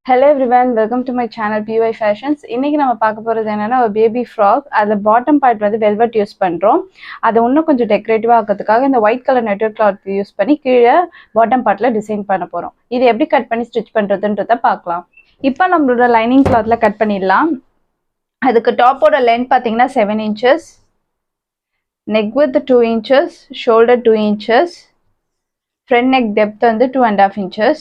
Hello everyone, welcome to my channel PY Fashions. இன்னைக்கு நம்ம பார்க்க போறது என்னன்னா ஒரு பேபி ஃப்ராக். அது பாட்டம் பார்ட் வந்து வெல்வெட் யூஸ் பண்றோம். அதை இன்னும் கொஞ்சம் டெக்கரேட்டிவா ஆக்கிறதுக்காக இந்த white colour netted cloth use பண்ணி கீழே பாட்டம் பார்ட்ல டிசைன் பண்ண போறோம். இது எப்படி கட் பண்ணி ஸ்டிச் பண்றதுன்றத பார்க்கலாம். இப்போ நம்மளோட லைனிங் கிளாத்ல கட் பண்ணிடலாம். அதுக்கு டாப்போட லென்த் பார்த்தீங்கன்னா 7 inches, neck with 2 inches, shoulder 2 inches, front neck depth வந்து 2.5 inches,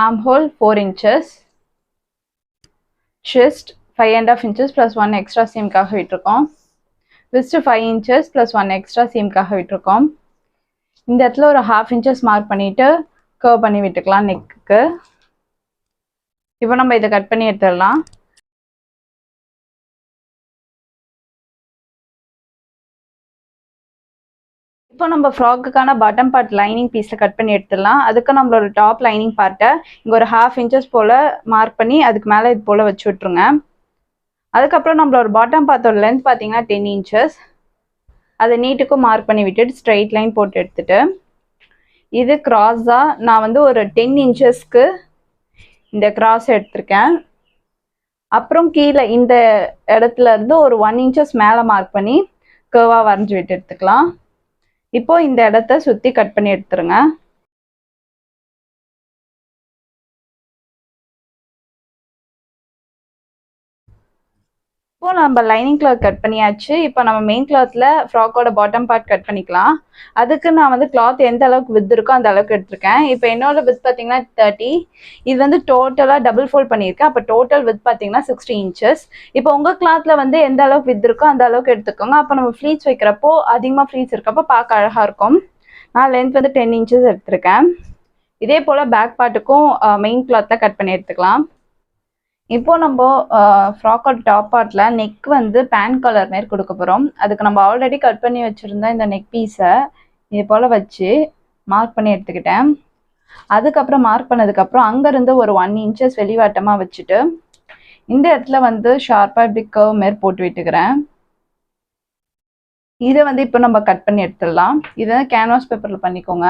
armhole 4 inches, chest 5.5 inches plus 1 extra seam காக விட்டுருக்கோம், wrist 5 inches plus 1 extra seam காக விட்டுருக்கோம். இந்த இடத்துல ஒரு 1/2 inches மார்க் பண்ணிட்டு கர்வ் பண்ணி விட்டுக்கலாம் நெக்குக்கு. இப்போ நம்ம இதை கட் பண்ணி எடுத்துடலாம். இப்போ நம்ம ஃப்ராக்குக்கான பாட்டம் பார்ட் லைனிங் பீஸில் கட் பண்ணி எடுத்துடலாம். அதுக்கு நம்மளோட டாப் லைனிங் பார்ட்டை இங்கே ஒரு 1/2 inches போல் மார்க் பண்ணி அதுக்கு மேலே இது போல் வச்சு விட்ருங்க. அதுக்கப்புறம் நம்மளோட பாட்டம் பார்த்தோட லென்த் பார்த்தீங்கன்னா 10 inches. அதை நீட்டுக்கும் மார்க் பண்ணி விட்டுட்டு ஸ்ட்ரைட் லைன் போட்டு எடுத்துட்டு இது கிராஸாக நான் வந்து ஒரு 10 inchesக்கு இந்த கிராஸ் எடுத்திருக்கேன். அப்புறம் கீழே இந்த இடத்துல இருந்து ஒரு 1 inches மேலே மார்க் பண்ணி கர்வாக வரைஞ்சி விட்டு எடுத்துக்கலாம். இப்போ இந்த இடத்த சுற்றி கட் பண்ணி எடுத்துருங்க. இப்போ நம்ம லைனிங் கிளாத் கட் பண்ணியாச்சு. இப்போ நம்ம மெயின் கிளாத்தில் ஃப்ராக்கோட பாட்டம் பார்ட் கட் பண்ணிக்கலாம். அதுக்கு நான் வந்து கிளாத் எந்த அளவுக்கு வித் இருக்கோ அந்த அளவுக்கு எடுத்திருக்கேன். இப்போ என்னோட வித் பார்த்தீங்கன்னா 30. இது வந்து டோட்டலாக டபுள் ஃபோல்ட் பண்ணியிருக்கேன். அப்போ டோட்டல் வித் பார்த்தீங்கன்னா 60 inches. இப்போ உங்கள் கிளாத்தில் வந்து எந்த அளவுக்கு வித் இருக்கோ அந்த அளவுக்கு எடுத்துக்கோங்க. அப்போ நம்ம ஃப்ளீட்ஸ் வைக்கிறப்போ அதிகமாக ஃப்ளீட்ஸ் இருக்கப்போ பார்க்க அழகாக இருக்கும். நான் லென்த் வந்து 10 inches எடுத்திருக்கேன். இதே போல் பேக் பார்ட்டுக்கும் மெயின் கிளாத்தில் கட் பண்ணி எடுத்துக்கலாம். இப்போ நம்ம ஃப்ராக்கோட டாப் பார்ட்டில் நெக் வந்து பேன் கலர் மாரி கொடுக்க போகிறோம். அதுக்கு நம்ம ஆல்ரெடி கட் பண்ணி வச்சுருந்த இந்த நெக் பீஸை இது போல் வச்சு மார்க் பண்ணி எடுத்துக்கிட்டேன். அதுக்கப்புறம் மார்க் பண்ணதுக்கப்புறம் அங்கேருந்து ஒரு 1 inches வெளிவாட்டமாக வச்சுட்டு இந்த இடத்துல வந்து ஷார்ப்பாக இப்படி கர்வ் மாரி போட்டு விட்டுக்கிறேன். இதை வந்து இப்போ நம்ம கட் பண்ணி எடுத்துடலாம். இதை வந்து கேன்வாஸ் பேப்பரில் பண்ணிக்கோங்க.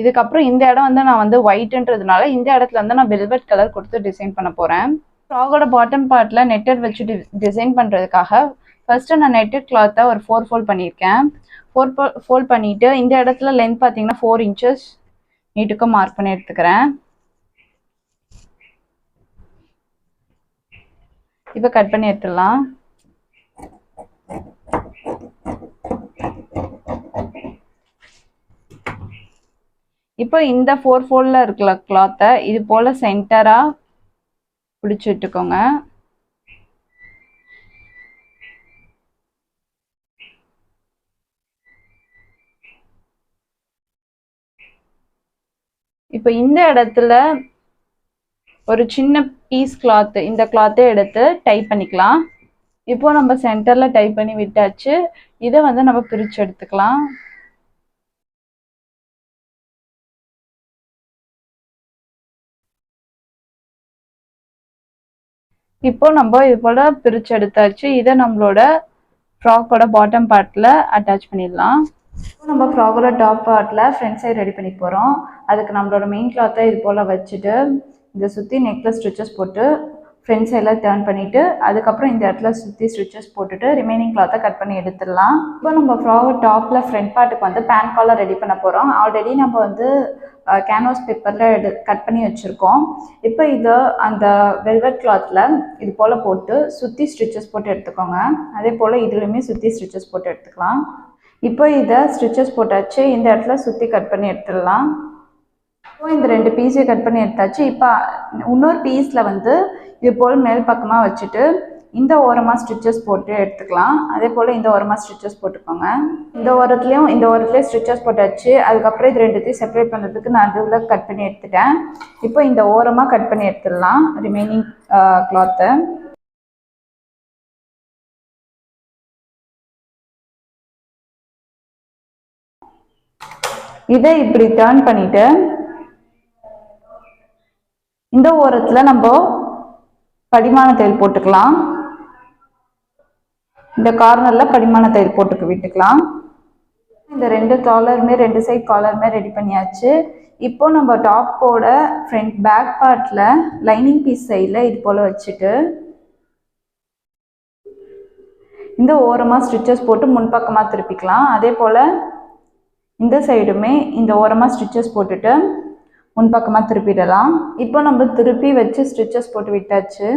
இதுக்கப்புறம் இந்த இடம் வந்து நான் வந்து ஒயிட்ன்றதுனால இந்த இடத்துல வந்து நான் வெல்வெட் கலர் கொடுத்து டிசைன் பண்ண போகிறேன். ஃப்ராகோட பாட்டம் பார்ட்டில் நெட்டட் வச்சு டிசைன் பண்ணுறதுக்காக ஃபர்ஸ்ட்டு நான் நெட்டட் கிளாத்தை ஒரு 4 fold பண்ணியிருக்கேன். 4 fold பண்ணிவிட்டு இந்த இடத்துல லென்த் பார்த்தீங்கன்னா 4 inches நீட்டுக்கும் மார்க் பண்ணி எடுத்துக்கிறேன். இப்போ கட் பண்ணி எடுத்துடலாம். இப்போ இந்த 4 foldல இருக்கிற கிளாத்தை இது போல் சென்டராக பிடிச்சி விட்டுக்கோங்க. இப்போ இந்த இடத்துல ஒரு சின்ன பீஸ் கிளாத்து இந்த கிளாத்தை எடுத்து டைப் பண்ணிக்கலாம். இப்போ நம்ம சென்டரில் டைப் பண்ணி விட்டாச்சு. இதை வந்து நம்ம பிரித்து எடுத்துக்கலாம். இப்போ நம்ம இது போல் பிரித்து எடுத்தாச்சு. இதை நம்மளோட ஃப்ராக்கோட பாட்டம் பார்ட்டில் அட்டாச் பண்ணிடலாம். இப்போ நம்ம ஃப்ராக்கோட டாப் பார்ட்டில் ஃப்ரண்ட் சைடு ரெடி பண்ணி போகிறோம். அதுக்கு நம்மளோட மெயின் கிளாத்தை இது போல் வச்சுட்டு இதை சுற்றி நெக்கில் ஸ்டிச்சஸ் போட்டு ஃப்ரண்ட் சைடில் டர்ன் பண்ணிவிட்டு அதுக்கப்புறம் இந்த இடத்துல சுற்றி ஸ்டிச்சஸ் போட்டுட்டு ரிமைனிங் கிளாத்தை கட் பண்ணி எடுத்துடலாம். இப்போ நம்ம ஃப்ராக் டாப்பில் ஃப்ரண்ட் பார்ட்டுக்கு வந்து பேன் காலர் ரெடி பண்ண போகிறோம். ஆல்ரெடி நம்ம வந்து கேன்வாஸ் பேப்பரில் கட் பண்ணி வச்சுருக்கோம். இப்போ இதை அந்த வெல்வெட் கிளாத்தில் இது போல் போட்டு சுற்றி ஸ்டிச்சஸ் போட்டு எடுத்துக்கோங்க. அதே போல் இதுலேயுமே சுற்றி ஸ்டிச்சஸ் போட்டு எடுத்துக்கலாம். இப்போ இதை ஸ்டிச்சஸ் போட்டாச்சு. இந்த இடத்துல சுற்றி கட் பண்ணி எடுத்துடலாம். இப்போ இந்த 2 பீஸையும் கட் பண்ணி எடுத்தாச்சு. இப்போ இன்னொரு பீஸில் வந்து இது போல் மேல் பக்கமாக வச்சுட்டு இந்த ஓரமாக ஸ்டிச்சஸ் போட்டு எடுத்துக்கலாம். அதே போல் இந்த ஓரமாக ஸ்டிச்சஸ் போட்டுக்கோங்க. இந்த ஓரத்துலேயும் ஸ்டிச்சஸ் போட்டாச்சு. அதுக்கப்புறம் இது 2த்தையும் செப்பரேட் பண்ணுறதுக்கு நான் நடுவில் கட் பண்ணி எடுத்துட்டேன். இப்போ இந்த ஓரமாக கட் பண்ணி எடுத்துடலாம் ரிமைனிங் கிளாத்தை. இதை இப்படி டர்ன் பண்ணிட்டு இந்த ஓரத்துல நம்ம படிமான தையல் போட்டுக்கலாம். இந்த கார்னர்ல படிமான தையல் போட்டு விட்டுக்கலாம். இந்த ரெண்டு காலருமே ரெண்டு சைட் காலருமே ரெடி பண்ணியாச்சு. இப்போ நம்ம டாப்போட ஃப்ரண்ட் பேக் பார்ட்ல லைனிங் பீஸ் சைடில் இது போல் வச்சுட்டு இந்த ஓரமாக ஸ்டிச்சஸ் போட்டு முன்பக்கமாக திருப்பிக்கலாம். அதே போல் இந்த சைடுமே இந்த ஓரமாக ஸ்டிச்சஸ் போட்டுட்டு முன்பக்கமாக திருப்பிடலாம். இப்போ நம்ம திருப்பி வச்சு ஸ்டிச்சஸ் போட்டு விட்டாச்சு.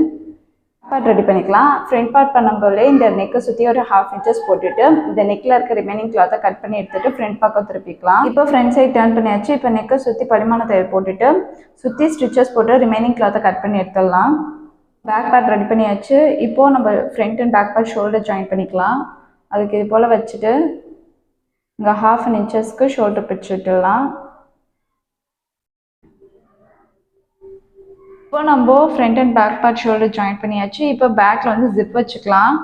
பார்ட் ரெடி பண்ணிக்கலாம். ஃப்ரண்ட் பார்ட் பண்ணும்போதே இந்த நெக்கை சுற்றி ஒரு 1/2 inches போட்டுட்டு இந்த நெக்கில் இருக்க ரிமைனிங் கிளாத்தை கட் பண்ணி எடுத்துட்டு ஃப்ரண்ட் பக்கம் திருப்பிக்கலாம். இப்போ ஃப்ரண்ட் சைட் டர்ன் பண்ணியாச்சு. இப்போ நெக்கை சுற்றி படிமான தையல் போட்டுட்டு சுற்றி ஸ்டிச்சஸ் போட்டு ரிமைனிங் கிளாத்தை கட் பண்ணி எடுத்துடலாம். பேக் பார்ட் ரெடி பண்ணியாச்சு. இப்போது நம்ம front and back part shoulder join பண்ணிக்கலாம். அதுக்கு இது போல் வச்சுட்டு இங்கே 1/2 inchக்கு ஷோல்டர் பிடிச்சி விட்டுடலாம். இப்போ நம்ம front and back part shoulder join பண்ணியாச்சு. இப்போ பேக்கில் வந்து ஜிப் வச்சுக்கலாம்.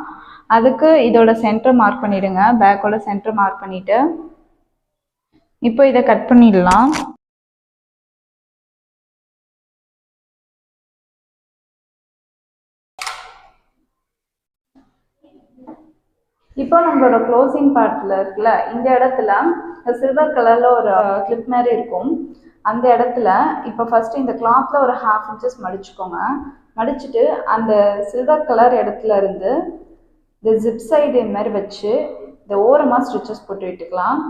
அதுக்கு இதோட சென்டர் மார்க் பண்ணிவிடுங்க. பேக்கோட சென்டர் மார்க் பண்ணிவிட்டு இப்போ இதை கட் பண்ணிடலாம். இப்போ நம்மளோட க்ளோசிங் பார்ட்டில் இருக்குல்ல, இந்த இடத்துல சில்வர் கலரில் ஒரு கிளிப் மாதிரி இருக்கும். அந்த இடத்துல இப்போ ஃபஸ்ட்டு இந்த கிளாத்தில் ஒரு 1/2 inches மடிச்சுக்கோங்க. மடிச்சுட்டு அந்த சில்வர் கலர் இடத்துல இருந்து இந்த ஜிப் சைடு இது மாதிரி வச்சு இந்த ஓரமாக ஸ்டிச்சஸ் போட்டு விட்டுக்கலாம்.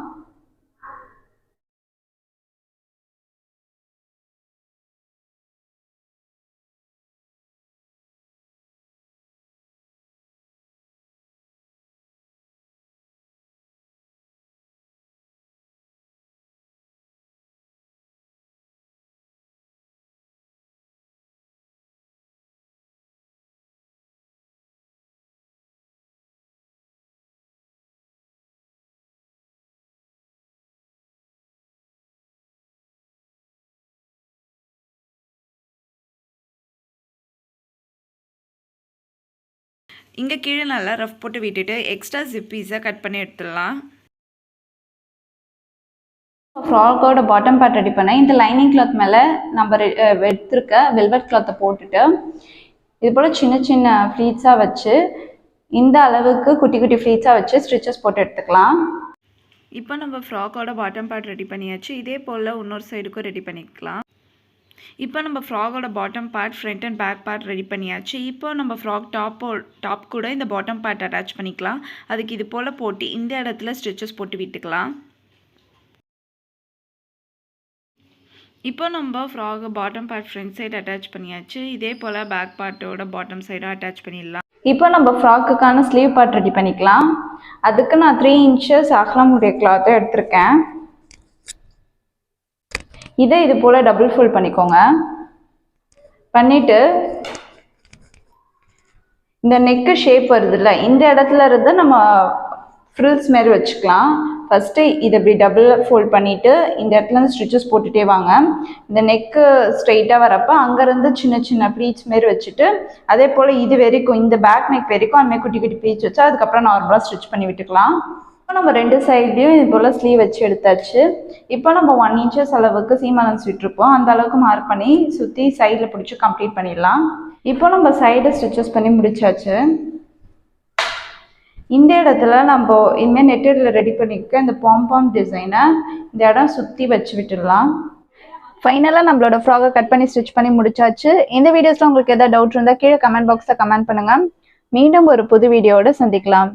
இங்கே கீழே நல்லா ரஃப் போட்டு விட்டுட்டு எக்ஸ்ட்ரா ஜிப் பீஸை கட் பண்ணி எடுத்துடலாம். ஃப்ராக்கோட பாட்டம் பார்ட் ரெடி பண்ண இந்த லைனிங் கிளாத் மேலே நம்ம எடுத்துருக்க வெல்வெட் கிளாத்தை போட்டுட்டு இது போல் சின்ன சின்ன ஃப்ளீட்ஸாக வச்சு இந்த அளவுக்கு குட்டி குட்டி ஃப்ளீட்ஸாக வச்சு ஸ்டிச்சஸ் போட்டு எடுத்துக்கலாம். இப்போ நம்ம ஃப்ராக்கோட பாட்டம் பார்ட் ரெடி பண்ணியாச்சு. இதே போல் இன்னொரு சைடுக்கும் ரெடி பண்ணிக்கலாம். இப்போ நம்ம ஃப்ராகோட bottom part front and back part ready பண்ணியாச்சு. இப்போ நம்ம ஃப்ராக் டாப் கூட இந்த பாட்டம் பார்ட் அட்டாச் பண்ணிக்கலாம். அதுக்கு இது போல் போட்டு இந்த இடத்துல ஸ்டிச்சஸ் போட்டு விட்டுக்கலாம். இப்போ நம்ம frock bottom part front side attach பண்ணியாச்சு. இதே போல் பேக் பார்ட்டோட பாட்டம் சைடும் அட்டாச் பண்ணிடலாம். இப்போ நம்ம ஃப்ராக்குக்கான ஸ்லீவ் பார்ட் ரெடி பண்ணிக்கலாம். அதுக்கு நான் 3 inches அகலமுடைய கிளாத்தை எடுத்திருக்கேன். இதை இது போல் டபுள் ஃபோல்ட் பண்ணிக்கோங்க. பண்ணிவிட்டு இந்த நெக்கு ஷேப் வருதுல்ல, இந்த இடத்துல இருந்து நம்ம ஃப்ரில்ஸ் மாரி வச்சுக்கலாம். ஃபஸ்ட்டு இதை இப்படி டபுள் ஃபோல்ட் பண்ணிவிட்டு இந்த இடத்துல இருந்து ஸ்டிச்சஸ் போட்டுகிட்டே வாங்க. இந்த நெக்கு ஸ்ட்ரெயிட்டாக வரப்போ அங்கேருந்து சின்ன சின்ன ப்ளீட்ஸ் மாரி வச்சுட்டு அதே போல் இது வரைக்கும் இந்த பேக் நெக் வரைக்கும் அதுமாதிரி குட்டி குட்டி ப்ளீட்ஸ் வச்சு அதுக்கப்புறம் நார்மலாக ஸ்டிச் பண்ணி விட்டுக்கலாம். இப்போ நம்ம ரெண்டு சைட்லையும் இது போல் ஸ்லீவ் வச்சு எடுத்தாச்சு. இப்போ நம்ம 1 inches அளவுக்கு சீம் அலன்ஸ் விட்டுருப்போம். அந்த அளவுக்கு மார்க் பண்ணி சுற்றி சைடில் பிடிச்சி கம்ப்ளீட் பண்ணிடலாம். இப்போ நம்ம சைடை ஸ்டிச்சஸ் பண்ணி முடிச்சாச்சு. இந்த இடத்துல நம்ம இனிமேல் நெட்டடில் ரெடி பண்ணிக்க இந்த பாம் டிசைனை இந்த இடம் சுற்றி வச்சு விட்டுடலாம். ஃபைனலாக நம்மளோட ஃப்ராகை கட் பண்ணி ஸ்டிச் பண்ணி முடிச்சாச்சு. இந்த வீடியோஸில் உங்களுக்கு எதாவது டவுட் இருந்தால் கீழே கமெண்ட் பாக்ஸில் கமெண்ட் பண்ணுங்கள். மீண்டும் ஒரு புது வீடியோவோடு சந்திக்கலாம்.